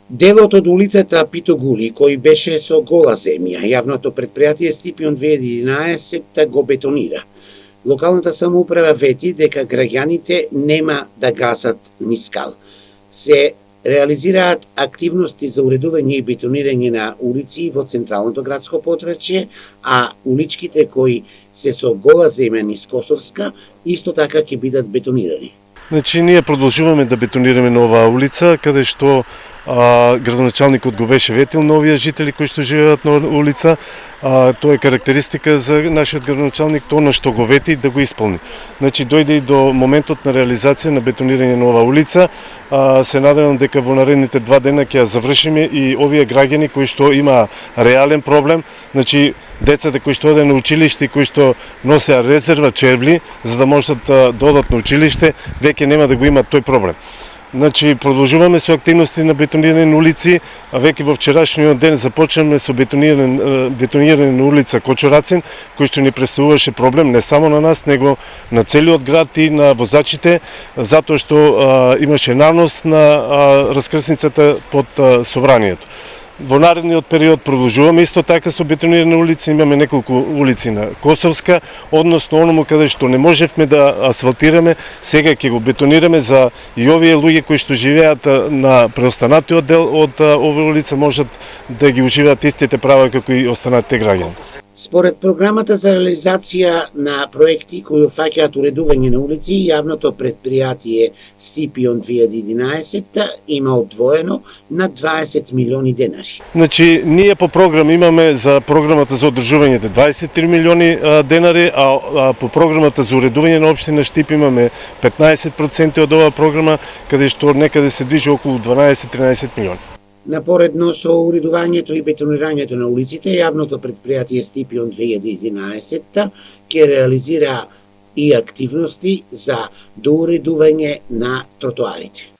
Делот од улицата Питогули, кој беше со гола земја, јавното предпријатие Стипион 2011 го бетонира. Локалната самоуправа вети дека граѓаните нема да гасат ни скал. Се реализираат активности за уредување и бетонирање на улици во централното градско подрачје, а уличките кои се со гола земја низ Косовска исто така ќе бидат бетонирани. Значи, ние продолжуваме да бетонираме на оваа улица, каде што градоначалникот го беше ветил на овие жители кои што живеат на улица. Тоа е карактеристика за нашиот градоначалник, тоа на што го вети да го исполни. Значи, дојде и до моментот на реализација на бетонирање на оваа улица. Се надевам дека во наредните 2 дена ќе ја завршиме и овие граѓани кои што има реален проблем, значи децата кои што одат на училиште и кои што носеа резерва червли за да можат да одат на училиште, веќе нема да го имат тој проблем. Значи, продолжуваме со активности на бетонирање на улици, а веќе во вчерашниот ден започнаме со бетонирање на улица Кочорацин, кој што ни представуваше проблем не само на нас, него на целиот град и на возачите, затоа што имаше нанос на раскрсницата под собранието. Во наредниот период продолжуваме исто така со бетонирани улици, имаме неколку улици на Косовска, односно оному каде што не можевме да асфалтираме, сега ќе го бетонираме за и овие луѓе кои што живеат на преостанатиот дел од оваа улица можат да ги уживаат истите права како и останатите граѓани. Според програмата за реализација на проекти кои опфаќаат уредување на улици, јавното предпријатие Стипион 2011 има одвоено на 20 милиони денари. Значи, ние по програма имаме за програмата за одржувањето 23 милиони денари, а по програмата за уредување на општина Штип имаме 15% од оваа програма, каде што некаде се движи околу 12-13 милиони. Напоредно со уредувањето и бетонирањето на улиците, јавното предпријатие Стипион 2011 ќе реализира и активности за доуредување на тротоарите.